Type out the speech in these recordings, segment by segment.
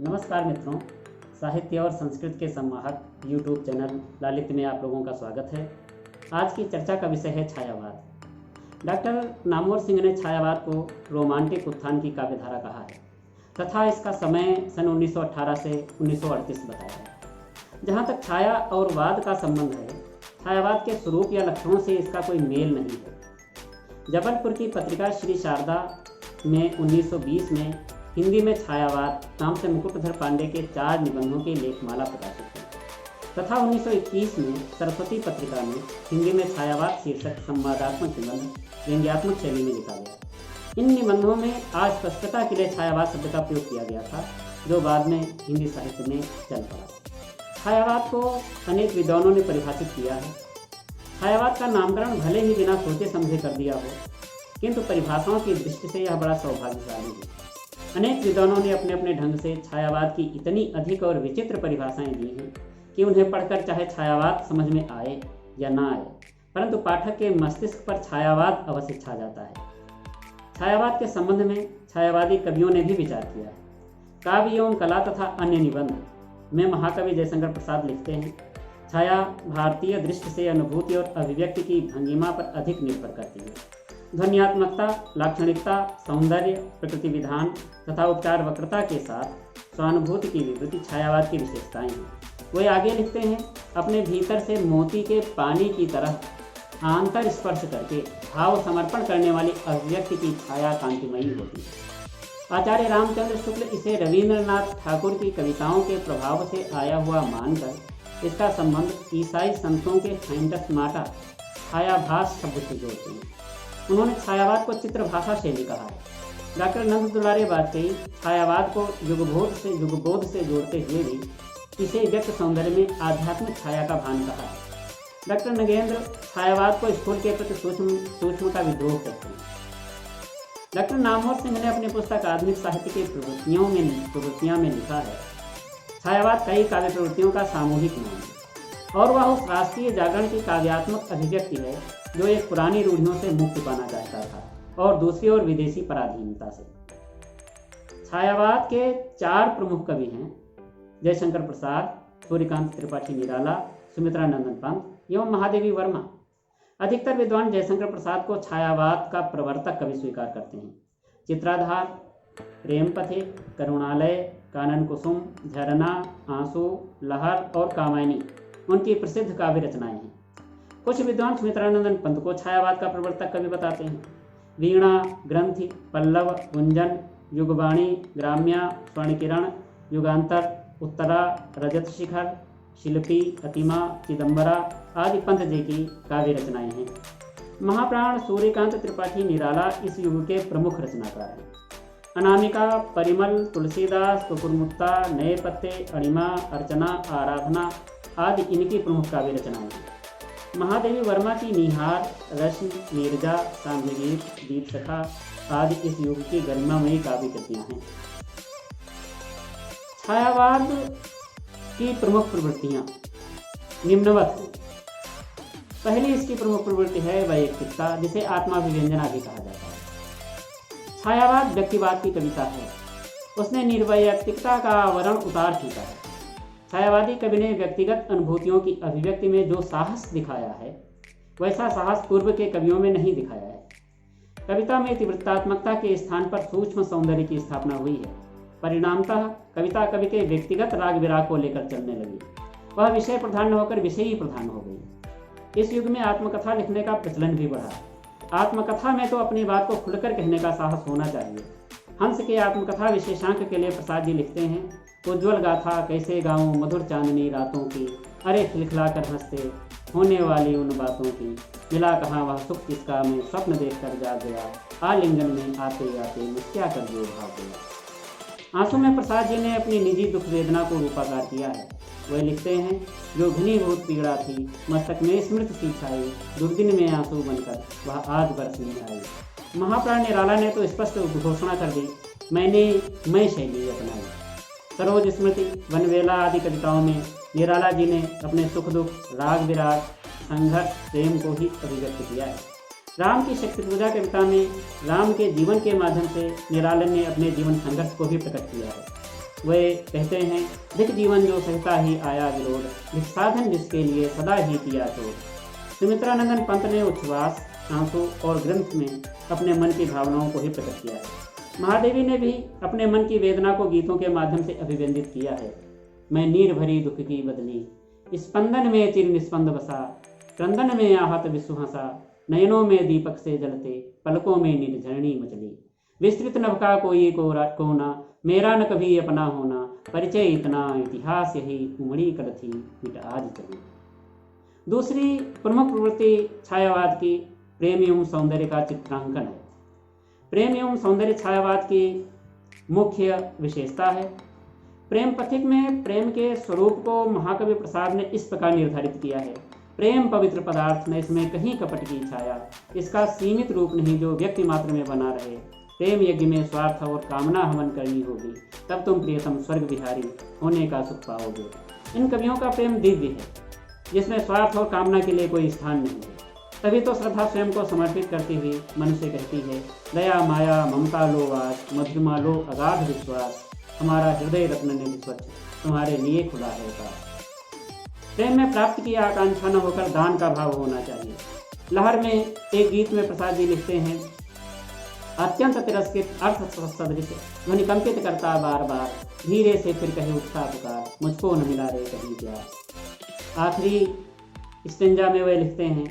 नमस्कार मित्रों, साहित्य और संस्कृत के सम्माहक यूट्यूब चैनल लालित में आप लोगों का स्वागत है। आज की चर्चा का विषय है छायावाद। डॉक्टर नामवर सिंह ने छायावाद को रोमांटिक उत्थान की काव्यधारा कहा है तथा इसका समय सन 1918 से 1938 बताया है। जहाँ तक छाया और वाद का संबंध है, छायावाद के स्वरूप या लक्षणों से इसका कोई मेल नहीं है। जबलपुर की पत्रिका श्री शारदा में 1920 में हिंदी में छायावाद नाम से मुकुटधर पांडे के 4 निबंधों की लेखमाला प्रकाशित हुई तथा 1921 में सरस्वती पत्रिका में हिंदी में छायावाद शीर्षक संवादात्मक निबंध व्यंग्यात्मक शैली में लिखा गया। इन निबंधों में अस्पष्टता के लिए छायावाद शब्द का प्रयोग किया गया था, जो बाद में हिंदी साहित्य में चल पड़ा। छायावाद को अनेक विद्वानों ने परिभाषित किया है। छायावाद का नामकरण भले ही बिना सोचे समझे कर दिया हो, किंतु परिभाषाओं की दृष्टि से यह बड़ा सौभाग्यशाली है। अनेक विद्वानों ने अपने अपने ढंग से छायावाद की इतनी अधिक और विचित्र परिभाषाएं दी हैं कि उन्हें पढ़कर चाहे छायावाद समझ में आए या ना आए, परंतु पाठक के मस्तिष्क पर छायावाद अवश्य छा जाता है। छायावाद के संबंध में छायावादी कवियों ने भी विचार किया। काव्य एवं कला तथा अन्य निबंध में महाकवि जयशंकर प्रसाद लिखते हैं, छाया भारतीय दृष्टि से अनुभूति और अभिव्यक्ति की भंगिमा पर अधिक निर्भर करती है। ध्वन्यात्मकता, लाक्षणिकता, सौंदर्य, प्रकृति विधान तथा उपचार वक्रता के साथ स्वानुभूति की विवृत्ति छायावाद की विशेषताएं हैं। वे आगे लिखते हैं, अपने भीतर से मोती के पानी की तरह आंतर स्पर्श करके भाव समर्पण करने वाली अभिव्यक्ति की छाया कांतिमयी होती है। आचार्य रामचंद्र शुक्ल इसे रवींद्रनाथ ठाकुर की कविताओं के प्रभाव से आया हुआ मानकर इसका संबंध ईसाई संतों के फैंटस्माटा छायाभास शब्द से जोड़ते हैं। उन्होंने छायावाद को चित्रभाषा शैली कहा है। डॉक्टर नंद दुलारे वाजपेयी छायावाद को युगबोध से जोड़ते हुए भी इसे व्यक्त सौंदर्य में आध्यात्मिक छाया का भान कहा है। डॉक्टर नगेंद्र छायावाद को स्थूल के प्रति सूक्ष्म का विद्रोह कहते हैं। डॉक्टर नामवर सिंह ने अपनी पुस्तक आधुनिक साहित्य की प्रवृत्तियां में लिखा है, छायावाद कई काव्य प्रवृत्तियों का सामूहिक नाम है और वह उस राष्ट्रीय जागरण की काव्यात्मक अभिव्यक्ति है जो एक पुरानी रूढ़ियों से मुक्ति पाना चाहता था और दूसरी ओर विदेशी पराधीनता से। छायावाद के 4 प्रमुख कवि हैं, जयशंकर प्रसाद, सूर्यकांत त्रिपाठी निराला, सुमित्रा नंदन पंत एवं महादेवी वर्मा। अधिकतर विद्वान जयशंकर प्रसाद को छायावाद का प्रवर्तक कवि स्वीकार करते हैं। चित्राधार, प्रेम पथिक, करुणालय, कानन कुसुम, झरना, आंसू, लहर और कामायनी उनकी प्रसिद्ध काव्य रचनाएं हैं। कुछ विद्वान सुमित्रानंदन पंत को छायावाद का प्रवर्तक कवि बताते हैं। वीणा, ग्रंथि, पल्लव, गुंजन, युगवाणी, ग्राम्या, स्वर्णकिरण, युगांतर, उत्तरा, रजत शिखर, शिल्पी, अतिमा, चिदंबरा आदि पंत जी की काव्य रचनाएं हैं। महाप्राण सूर्यकांत त्रिपाठी निराला इस युग के प्रमुख रचनाकार हैं। अनामिका, परिमल, तुलसीदास, कुकुरमुत्ता, नए पत्ते, अणिमा, अर्चना, आराधना आदि इनकी प्रमुख काव्य रचनाएं हैं। महादेवी वर्मा की निहार, रश्मि, नीरजा, सांध्यगीत, दीपसखा आदि इस युग की गरिमामयी काव्य कृतियां हैं। छायावाद की प्रमुख प्रवृत्तियां निम्नवत हैं। पहली इसकी प्रमुख प्रवृत्ति है वैयक्तिकता, जिसे आत्माभिव्यंजना भी कहा जाता है। छायावाद व्यक्तिवाद की कविता है, उसने निर्वैयक्तिकता का आवरण उतार खींचा है। छायावादी कवि ने व्यक्तिगत अनुभूतियों की अभिव्यक्ति में जो साहस दिखाया है, वैसा साहस पूर्व के कवियों में नहीं दिखाया है। कविता में तीव्रतात्मकता के स्थान पर सूक्ष्म सौंदर्य की स्थापना हुई है। परिणामतः कविता कवि के व्यक्तिगत राग विराग को लेकर चलने लगी। वह विषय प्रधान न होकर विषयी प्रधान हो गई। इस युग में आत्मकथा लिखने का प्रचलन भी बढ़ा। आत्मकथा में तो अपनी बात को खुलकर कहने का साहस होना चाहिए। हंस के आत्मकथा विशेषांक के लिए प्रसाद जी लिखते हैं, उज्ज्वल गाथा कैसे गाऊं मधुर चांदनी रातों की, अरे खिलखिला कर हंसते होने वाली उन बातों की, मिला कहाँ वह सुख किसका मैं स्वप्न देख कर जाग गया, आलिंगन में आते आते मुस्किया कर जो भाग गया। आंसू में प्रसाद जी ने अपनी निजी दुख वेदना को रूपाकार किया है। वे लिखते हैं, जो घनीभूत पीड़ा थी मस्तक में स्मृत सी छाई, दुर्दिन में आंसू बनकर वह आज बरसने आई। महाप्राण निराला ने तो स्पष्ट घोषणा कर दी, मैं शैली अपनाई। सरोज स्मृति, वनवेला आदि कविताओं में निराला जी ने अपने सुख दुख, राग विराग, संघर्ष, प्रेम को ही अभिव्यक्त किया है। राम की शक्ति पूजा कविता में राम के जीवन के माध्यम से निरालन ने अपने जीवन संघर्ष को भी प्रकट किया है। वे कहते हैं, धिक जीवन जो सहता ही आया विरोध, धिक साधन जिसके लिए सदा ही किया चोर। सुमित्रानंदन पंत ने उच्छ्वास, आंसू और ग्रंथ में अपने मन की भावनाओं को ही प्रकट किया है। महादेवी ने भी अपने मन की वेदना को गीतों के माध्यम से अभिव्यंजित किया है। मैं नीर भरी दुख की बदली, स्पंदन में चिर निस्पंद बसा, क्रंदन में आहत विश्व हंसा, नयनों में दीपक से जलते, पलकों में निर्झरणी मचली। विस्तृत नभ का कोई कोना, मेरा न कभी अपना होना, परिचय इतना इतिहास यही, उमड़ी कल थी मिट आज चली। दूसरी प्रमुख प्रवृत्ति छायावाद की प्रेम एवं सौंदर्य का चित्रांकन है। प्रेम एवं सौंदर्य छायावाद की मुख्य विशेषता है। प्रेम पथिक में प्रेम के स्वरूप को महाकवि प्रसाद ने इस प्रकार निर्धारित किया है, प्रेम पवित्र पदार्थ न इसमें कहीं कपट की छाया, इसका सीमित रूप नहीं जो व्यक्ति मात्र में बना रहे। प्रेम यज्ञ में स्वार्थ और कामना हवन करनी होगी, तब तुम प्रियतम स्वर्ग विहारी होने का सुख पाओगे। इन कवियों का प्रेम दिव्य है, जिसमें स्वार्थ और कामना के लिए कोई स्थान नहीं है। तभी तो श्रद्धा स्वयं को समर्पित करती हुई मनुष्य कहती है, दया माया ममता लो वास, मधुरमा लो अगाध विश्वास, हमारा हृदय रत्न निधि स्वच्छ तुम्हारे लिए खुला है पास। प्रेम में प्राप्ति की आकांक्षा न होकर दान का भाव होना चाहिए। लहर में एक गीत में प्रसाद जी लिखते हैं, अत्यंत तिरस्कृत अर्थ सदृश ध्वनि कंपित करता बार बार, धीरे से फिर कहे उठता पुकार, मुझको न मिला रे कहीं प्यार। आखिरी स्टेंजा में वे लिखते हैं,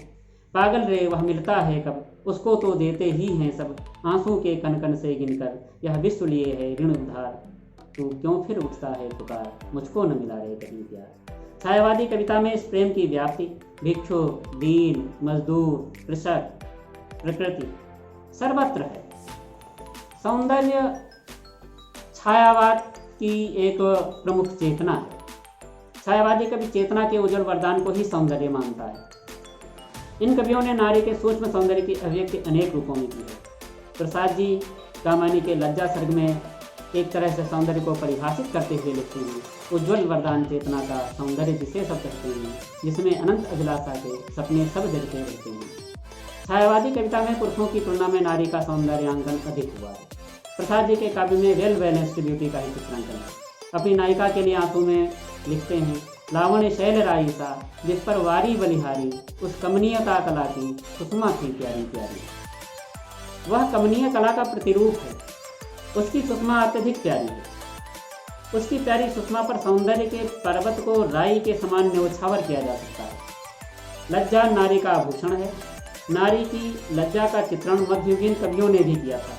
पागल रे वह मिलता है कब, उसको तो देते ही हैं सब, आंसू के कन कन से गिनकर यह विश्व लिए है ऋण उधार, तू क्यों फिर उठता है पुकार, मुझको न मिला रे कहीं प्यार। छायावादी कविता में इस प्रेम की व्याप्ति भिक्षु, दीन, मजदूर, कृषक, प्रकृति सर्वत्र है। सौंदर्य छायावाद की एक प्रमुख चेतना है। छायावादी कवि चेतना के उज्जवल वरदान को ही सौंदर्य मानता है। इन कवियों ने नारी के सूक्ष्म सौंदर्य की अभिव्यक्ति अनेक रूपों में की है। प्रसाद जी कामानी के लज्जा सर्ग में एक तरह से सौंदर्य को परिभाषित करते हुए लिखते हैं, उज्ज्वल वरदान चेतना का सौंदर्य जिसे सब कहते हैं, जिसमें अनंत अभिलाषा के सपने सब जगते रहते हैं। छायावादी कविता में पुरुषों की तुलना में नारी का सौंदर्यांकन अधिक हुआ है। प्रसाद जी के काव्य में वेल बैलेंस्ड ब्यूटी का ही चित्रांकन है। अपनी नायिका के लिए आंसू में लिखते हैं, लावण्य शैल राई सा, जिस पर वारी बलिहारी, उस कमनीयता कला की सुषमा थी प्यारी प्यारी। वह कमनीय कला का प्रतिरूप है, उसकी सुषमा अत्यधिक प्यारी है। उसकी प्यारी सुषमा पर सौंदर्य के पर्वत को राई के समान न्यौछावर किया जा सकता है। लज्जा नारी का आभूषण है। नारी की लज्जा का चित्रण मध्ययुगीन कवियों ने भी किया था,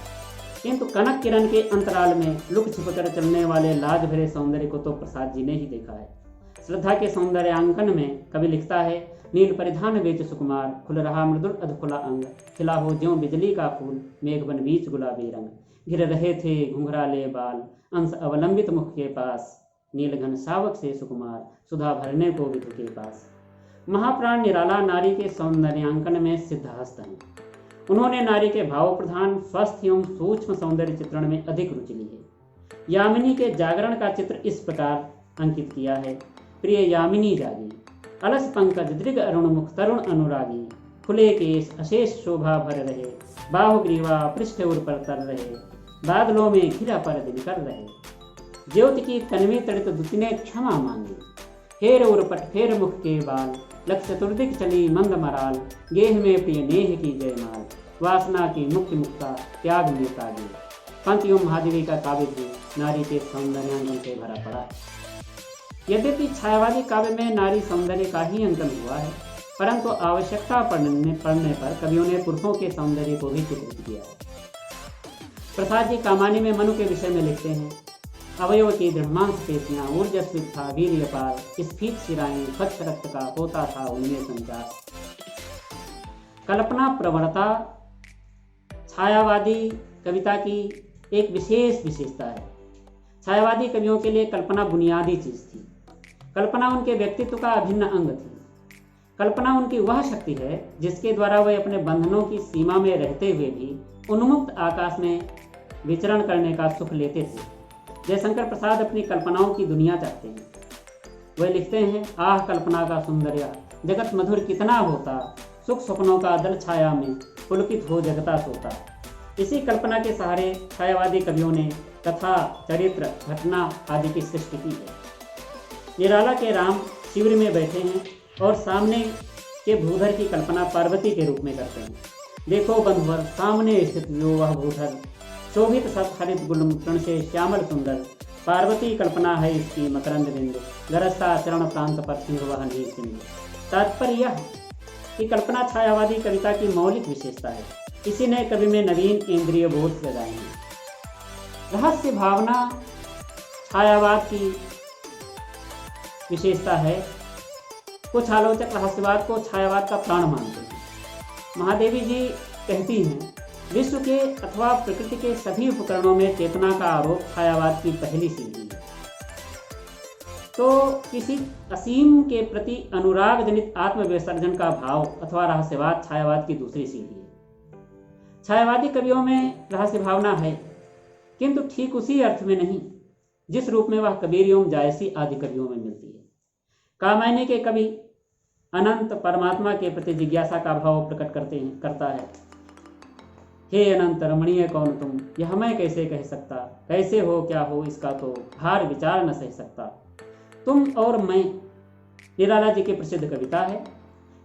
किंतु कनक किरण के अंतराल में लुक छिपकर चलने वाले लाज भरे सौंदर्य को तो प्रसाद जी ने ही देखा है। श्रद्धा के सौंदर्यांकन में कवि लिखता है, नील परिधान वेच सुकुमार, खुल रहा मृदुल अधखुला अंग, खिला हो ज्यों बिजली का फूल, मेघबन बीच गुलाबी रंग, घिर रहे थे घुंघराले बाल, अंश अवलंबित मुख के पास, नीलघन शावक से सुकुमार, सुधा भरने को विधु के पास। महाप्राण निराला नारी के सौंदर्यांकन में सिद्धहस्त हैं। उन्होंने नारी के भाव प्रधान, स्वस्थ एवं सूक्ष्म सौंदर्य चित्रण में अधिक रुचि ली है। यामिनी के जागरण का चित्र इस प्रकार अंकित किया है, प्रिय यामिनी जागी, अलस पंकज दृग अरुण मुख तरुण अनुरागी, खुले केश अशेष शोभा भर रहे, बाहुग्रीवा पृष्ठ उर पर तर रहे, बादलों में घिरा पर दिन कर रहे, ज्योति की तन्वी तड़ित दुतिने क्षमा मांगी, फेर उर्पट फेर मुख के बाल, लक्ष्य चतुर्दिक चली मंद मराल, गेह में प्रिय नेह की जयमाल, वासना की मुक्ति मुक्ता त्याग में तागी। पंक्तियों महादेवी का काव्य भी नारी के सौंदर्यांकन से भरा पड़ा है। यद्यपि छायावादी काव्य में नारी सौंदर्य का ही अंकन हुआ है, परंतु आवश्यकता पड़ने पर कवियों ने पुरुषों के सौंदर्य को भी चित्रित किया है। प्रसाद जी कामानी में मनु के विषय में लिखते हैं, अवयव की दृढ़मांस पेशियां, ऊर्जस्वित था वीर्य पार, स्फीत शिराएं, स्वच्छ रक्त का होता था उनमें संचार। कल्पना प्रवणता छायावादी कविता की एक विशेष विशेषता है। छायावादी कवियों के लिए कल्पना बुनियादी चीज थी। कल्पना उनके व्यक्तित्व का अभिन्न अंग थी। कल्पना उनकी वह शक्ति है जिसके द्वारा वे अपने बंधनों की सीमा में रहते हुए भी उन्मुक्त आकाश में विचरण करने का सुख लेते थे। जयशंकर प्रसाद अपनी कल्पनाओं की दुनिया चाहते हैं। वे लिखते हैं, आह कल्पना का सुंदरिया, जगत मधुर कितना होता, सुख सपनों का दल छाया में पुलकित हो जगता सोता। इसी कल्पना के सहारे छायावादी कवियों ने कथा, चरित्र, घटना आदि की सृष्टि की है। निराला के राम शिविर में बैठे हैं और सामने के भूधर की कल्पना पार्वती के रूप में करते हैं। देखो बंधुवर, सामने स्थित जो वह भूधर, शोभित सब हरित गुलमूत्रण से श्यामल सुंदर, पार्वती कल्पना है इसकी मकरंद बिंदु, गरजता चरण प्रांत पर सिंह वह नील सिंधु। तात्पर्य यह कि कल्पना छायावादी कविता की मौलिक विशेषता है। इसी ने कवि में नवीन इंद्रिय बोध जगाए हैं। रहस्य भावना छायावाद की विशेषता है। कुछ आलोचक रहस्यवाद को छायावाद का प्राण मानते हैं। महादेवी जी कहती हैं, विश्व के अथवा प्रकृति के सभी उपकरणों में चेतना का आरोप छायावाद की पहली सीढ़ी है। तो किसी असीम के प्रति अनुराग जनित आत्मविसर्जन का भाव अथवा रहस्यवाद छायावाद की दूसरी सीढ़ी है। छायावादी कवियों में रहस्य भावना है, किंतु ठीक उसी अर्थ में नहीं जिस रूप में वह कबीर एवं जायसी आदि कवियों में मिलती है। कामायनी के कवि अनंत परमात्मा के प्रति जिज्ञासा का भाव प्रकट करता है। हे अनंत रमणीय कौन तुम, यह मैं कैसे कह सकता, कैसे हो क्या हो इसका तो भार विचार न सह सकता। तुम और मैं निराला जी की प्रसिद्ध कविता है।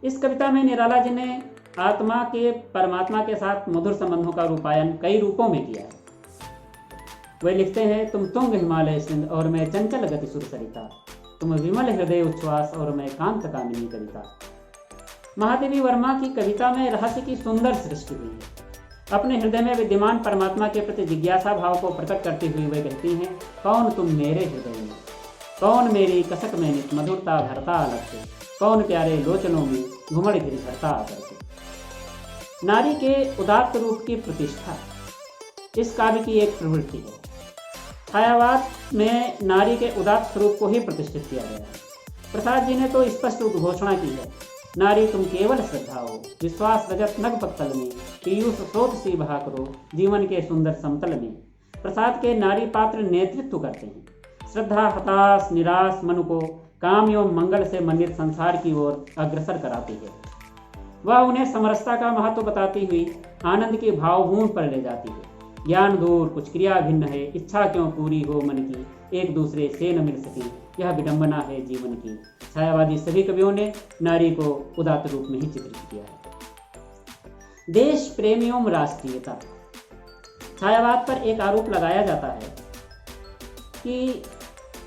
इस कविता में निराला जी ने आत्मा के परमात्मा के साथ मधुर संबंधों का रूपायन कई रूपों में किया है। वे लिखते हैं, तुम तुंग हिमालय सिंध और मैं चंचल गति सुर सरिता, तुम विमल हृदय उच्छ्वास और मैं कांत कामिनी कविता। महादेवी वर्मा की कविता में रहस्य की सुंदर सृष्टि हुई है। अपने हृदय में विद्यमान परमात्मा के प्रति जिज्ञासा भाव को प्रकट करती हुई वे कहती हैं, कौन तुम मेरे हृदय में, कौन मेरी कसक में नित मधुरता भरता अलग से, कौन प्यारे लोचनों में घुमड़ गिर भरता आकर के। नारी के उदात्त रूप की प्रतिष्ठा इस काव्य की एक प्रवृत्ति है। छायावाद में नारी के उदात्त स्वरूप को ही प्रतिष्ठित किया गया है। प्रसाद जी ने तो स्पष्ट घोषणा की है, नारी तुम केवल श्रद्धा हो, विश्वास रजत नग पत्तल में, पीयूष स्रोत सी बहा करो जीवन के सुंदर समतल में। प्रसाद के नारी पात्र नेतृत्व करते हैं। श्रद्धा हताश निराश मन को काम एवं मंगल से मंडित संसार की ओर अग्रसर कराती है। वह उन्हें समरसता का महत्व बताती हुई आनंद के भावभूमि पर ले जाती है। ज्ञान दूर कुछ क्रिया भिन्न है, इच्छा क्यों पूरी हो मन की, एक दूसरे से न मिल सके, यह विडंबना है जीवन की। छायावादी सभी कवियों ने नारी को उदात्त रूप में ही चित्रित किया है। देश प्रेम एवं राष्ट्रीयता। छायावाद पर एक आरोप लगाया जाता है कि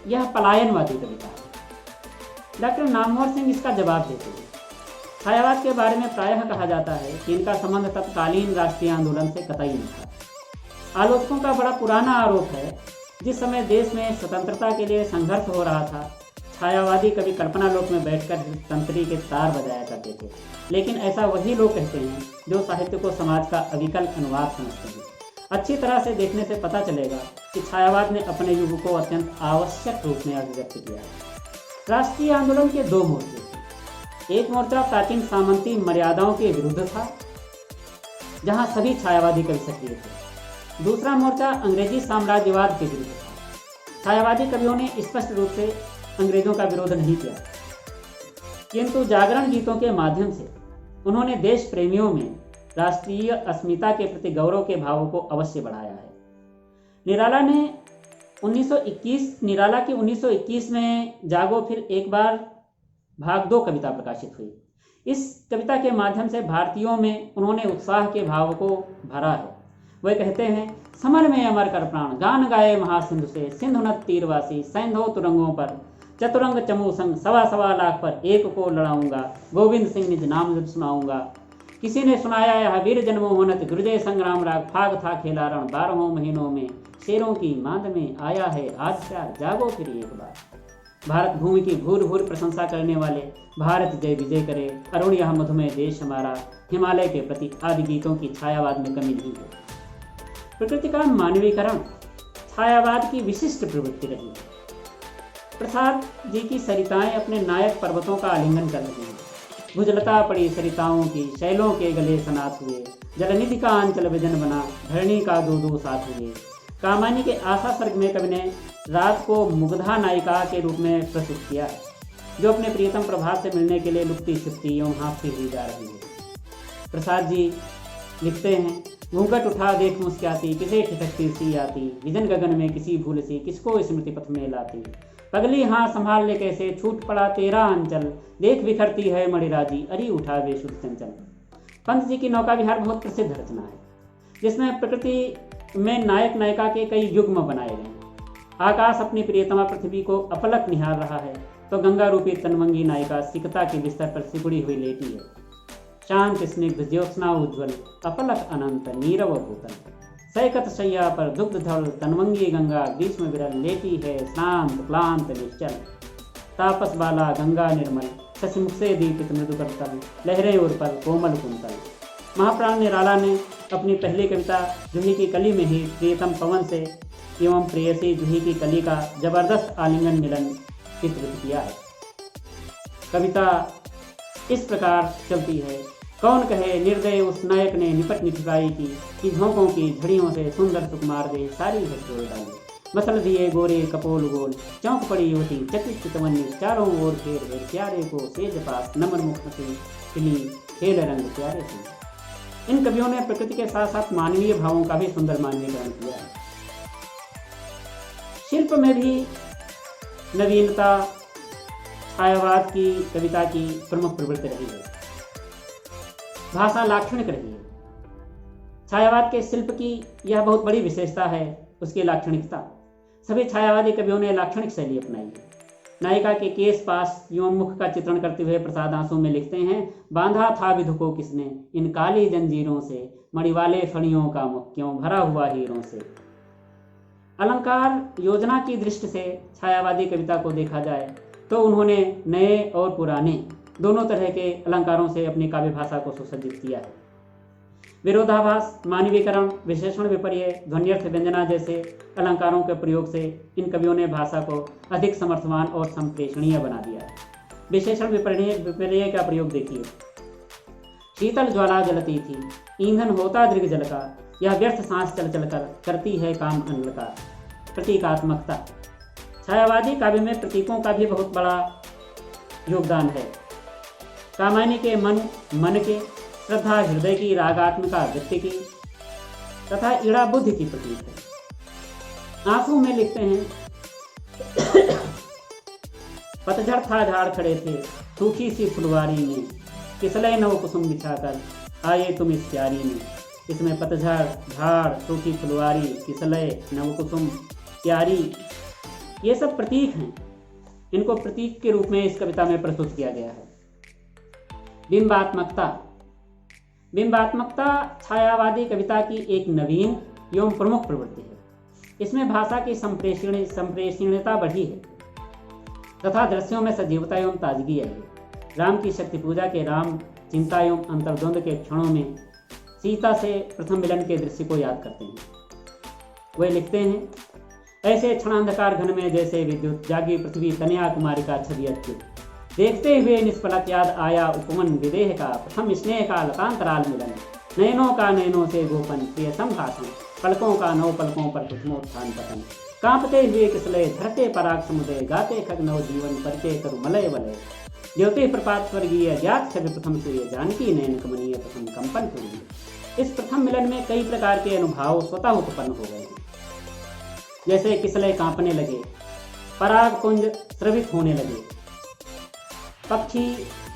यह पलायनवादी कविता है। डॉक्टर नामवर सिंह इसका जवाब देते हैं, छायावाद के बारे में प्रायः कहा जाता है कि इनका संबंध तत्कालीन राष्ट्रीय आंदोलन से कतई नहीं था। आलोचकों का बड़ा पुराना आरोप है, जिस समय देश में स्वतंत्रता के लिए संघर्ष हो रहा था, छायावादी कवि कल्पना लोक में बैठकर तंत्री के तार बजाया करते थे। लेकिन ऐसा वही लोग कहते हैं जो साहित्य को समाज का अविकल अनुवाद समझते हैं। अच्छी तरह से देखने से पता चलेगा कि छायावाद ने अपने युग को अत्यंत आवश्यक रूप में अभिव्यक्त किया। राष्ट्रीय आंदोलन के दो मोर्चे थे। एक मोर्चा प्राचीन सामंती मर्यादाओं के विरुद्ध था, जहां सभी छायावादी कवि सक्रिय थे। दूसरा मोर्चा अंग्रेजी साम्राज्यवाद के विरुद्ध था। छायावादी कवियों ने स्पष्ट रूप से अंग्रेजों का विरोध नहीं किया, किंतु जागरण गीतों के माध्यम से उन्होंने देश प्रेमियों में राष्ट्रीय अस्मिता के प्रति गौरव के भावों को अवश्य बढ़ाया है। निराला की 1921 में जागो फिर एक बार भाग 2 कविता प्रकाशित हुई। इस कविता के माध्यम से भारतीयों में उन्होंने उत्साह के भाव को भरा है। वे कहते हैं, समर में अमर कर प्राण गान गाए महासिंधु से, सिंधु नद तीरवासी सैंधो तुरंगों पर, चतुरंग चमू संग सवा सवा लाख पर एक को लड़ाऊंगा, गोविंद सिंह निज नाम सुनाऊंगा। किसी ने सुनाया यह वीर जन्मों होनत गुरुजय संग्राम राग, फाग था खेला रण 12 महीनों में, शेरों की मांद में आया है आज प्यार, जागो फिर एक बार। भारत भूमि की भूर भूर प्रशंसा करने वाले भारत जय विजय करे, अरुण यह मधुमेह देश हमारा, हिमालय के प्रति आदि गीतों की छायावाद में कमी नहीं है। प्रकृति का मानवीकरण छायावाद की विशिष्ट प्रवृत्ति रही है। प्रसाद जी की सरिताएं अपने नायक पर्वतों का आलिंगन कर रही हैं। भुजलता पड़ी सरिताओं की शैलों के गले सनात हुए, जलनिधि का अंचल विजन बना, धरणी का दो साथ हुए। कामायनी के आशा सर्ग में कवि ने रात को मुग्धा नायिका के रूप में प्रस्तुत किया है, जो अपने प्रियतम प्रभात से मिलने के लिए लुकती छिपती एवं हाँफती हुई जा रही है। प्रसाद जी लिखते हैं, घूंघट उठा देख मुस्क्याती, किसे ठिठकती सी आती, विजन गगन में किसी भूल सी, किसको स्मृति पथ में लाती। पगली हाँ संभाल ले कैसे, छूट पड़ा तेरा अंचल, देख बिखरती है मणिराजी, अरी उठा वे शुद्ध चंचल। पंत जी की नौका विहार बहुत प्रसिद्ध रचना है, जिसमें प्रकृति में नायक नायिका के कई युग्म बनाए गए हैं। आकाश अपनी प्रियतमा पृथ्वी को अपलक निहार रहा है, तो गंगा रूपी तनवंगी नायिका सिकता के बिस्तर पर सिकुड़ी हुई लेटी है। शांत स्निग्ध ज्योत्सना उज्ज्वल, अपलक अनंत नीरव भूतल, सैकत शैया पर दुग्ध धवल तनवंगी गंगा ग्रीष्म विरल लेटी है शांत क्लांत निश्चल। तापस बाला गंगा निर्मल, शशिमुख से दीपित मृदु करतल, लहरें उर्पल कोमल कुंतल। महाप्राण निराला ने अपनी पहली कविता जूही की कली में ही प्रियतम पवन से एवं प्रेयसी जूही की कली का जबरदस्त आलिंगन मिलन चित्रित किया है। कविता इस प्रकार चलती है। कौन कहे निर्दय उस नायक ने निपट निठुराई की, कि झोंकों की झड़ियों से सुंदर सुकुमार दे सारी है छोड़ डाली। मसल दिए गोरे कपोल गोल, चौंक पड़ी युवती चकित चितवन्नी, चारों ओर फेर फेर प्यारे को सेज पास, नमन मुख हंसी खिली खेल रंग प्यारे से। इन कवियों ने प्रकृति के साथ साथ मानवीय भावों का भी सुंदर मानवीकरण किया है। शिल्प में भी नवीनता छायावाद की कविता की प्रमुख प्रवृत्ति रही है। भाषा लाक्षणिक रही है। छायावाद के शिल्प की यह बहुत बड़ी विशेषता है, उसकी लाक्षणिकता। सभी छायावादी कवियों ने लाक्षणिक शैली अपनाई है। नायिका के केस पास एवं मुख का चित्रण करते हुए प्रसाद आंसू में लिखते हैं, बांधा था विधु को किसने इन काली जंजीरों से, मणिवाले फणियों का मुख क्यों भरा हुआ हीरों से। अलंकार योजना की दृष्टि से छायावादी कविता को देखा जाए तो उन्होंने नए और पुराने दोनों तरह के अलंकारों से अपनी काव्य भाषा को सुसज्जित किया है। विरोधाभास, मानवीकरण, विशेषण विपर्य, ध्वन्यर्थ व्यंजना जैसे अलंकारों के प्रयोग से इन कवियों ने भाषा को अधिक समर्थवान और संप्रेषणीय बना दिया है। विशेषण विपर्य का प्रयोग देखिए। शीतल ज्वाला जलती थी, ईंधन होता दृग जल का, यह व्यर्थ सांस चल चल कर करती है काम अनल का। प्रतीकात्मकता, छायावादी काव्य में प्रतीकों का भी बहुत बड़ा योगदान है। कामायनी के मन के, श्रद्धा हृदय की, रागात्मिका वृत्ति की तथा ईड़ा बुद्धि की प्रतीक है। आंसू में लिखते हैं, पतझड़ था झाड़ खड़े थे, सूखी सी फुलवारी में, किसले नव कुसुम बिछाकर आए तुम इस क्यारी में। इसमें पतझड़, झाड़, सूखी फुलवारी, किसले, नवकुसुम, क्यारी, ये सब प्रतीक हैं। इनको प्रतीक के रूप में इस कविता में प्रस्तुत किया गया है। बिंबात्मकता, बिंबात्मकता छायावादी कविता की एक नवीन एवं प्रमुख प्रवृत्ति है। इसमें भाषा की संप्रेषणीयता बढ़ी है तथा दृश्यों में सजीवता एवं ताजगी आई है। राम की शक्ति पूजा के राम चिंता एवं अंतर्द्वंद के क्षणों में सीता से प्रथम मिलन के दृश्य को याद करते हैं। वे लिखते हैं, ऐसे क्षणांधकार घन में जैसे विद्युत, जागी पृथ्वी कन्या कुमारी का छवि अच्युत, देखते हुए निष्फलक याद आया उपमन विदेह का, प्रथम स्नेह का लतांतराल मिलन, नयनों का नयनों से गोपन प्रिय संभाषण, पलकों का नौ पलकों पर कुसुमोत्थान पतन, कांपते हुए किसलय धरते पराग समुदय, गाते खग नव जीवन परिचय तरु मलय वलय, ज्योति प्रपात स्वर्गीय ज्ञात छवि प्रथम सूर्य, जानकी नयन कमनीय प्रथम कंपन पूरी। इस प्रथम मिलन में कई प्रकार के अनुभव स्वतः उत्पन्न हो गए हैं। जैसे किसलय कांपने लगे, पराग कुंज स्रवित होने लगे, पक्षी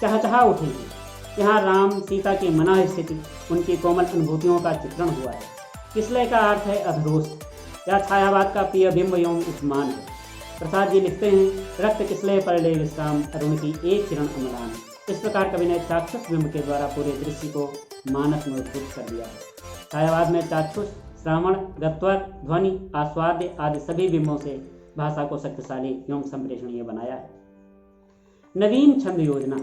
चहचहा उठेंगे। यहाँ राम सीता की मना स्थिति, उनकी कोमल अनुभूतियों का चित्रण हुआ है। किसलय का अर्थ है अधरोष्ठ या छायावाद का प्रिय बिंब एवं उपमान है। प्रसाद जी लिखते हैं, रक्त किसलय पर ले विश्राम, अरुण की एक किरण अमलान। इस प्रकार कवि ने चाक्षुष बिंब के द्वारा पूरे दृश्य को मानस में उत्पन्न कर दिया है। छायावाद में चाक्षुष, श्रावण, गत्वर, ध्वनि, आस्वाद्य आदि सभी बिंबों से भाषा को शक्तिशाली एवं संप्रेषणीय बनाया है। नवीन छंद योजना,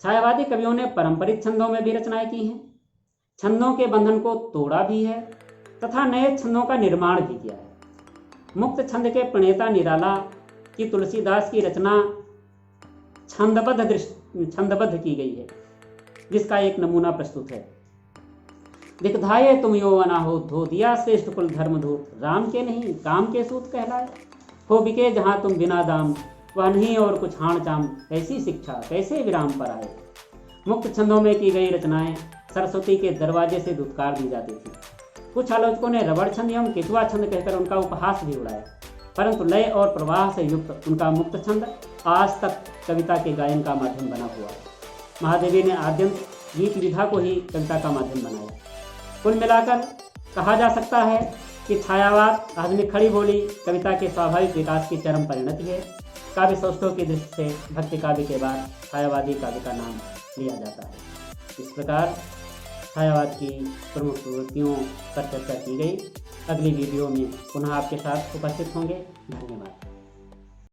छायावादी कवियों ने पारंपरिक छंदों में भी रचनाएं की हैं, छंदों के बंधन को तोड़ा भी है तथा नए छंदों का निर्माण भी किया है। मुक्त छंद के प्रणेता निराला की तुलसीदास की रचना छंदबद्ध की गई है, जिसका एक नमूना प्रस्तुत है। दिखधाये तुम यो अनाहो, धो दिया श्रेष्ठ कुल धर्मधूत, राम के नहीं काम के सूत कहलाए, हो बिके जहां तुम बिना दाम, वह नहीं और कुछ हाण चाम, ऐसी शिक्षा कैसे विराम पर आए। मुक्त छंदों में की गई रचनाएं सरस्वती के दरवाजे से धुतकार दी जाती थी। कुछ आलोचकों ने रबड़ छंद एवं केतुआ छंद कहकर उनका उपहास भी उड़ाया, परंतु लय और प्रवाह से युक्त उनका मुक्त छंद आज तक कविता के गायन का माध्यम बना हुआ है। महादेवी ने आद्यंत गीत विधा को ही कविता का माध्यम बनाया। कुल मिलाकर कहा जा सकता है कि छायावाद आधुनिक खड़ी बोली कविता के स्वाभाविक विकास की चरम परिणति है। काव्य सौष्ठव की दृष्टि से भक्ति काव्य के बाद छायावादी काव्य का नाम लिया जाता है। इस प्रकार छायावाद की प्रमुख प्रवृत्तियों पर चर्चा की गई। अगली वीडियो में पुनः आपके साथ उपस्थित होंगे। धन्यवाद।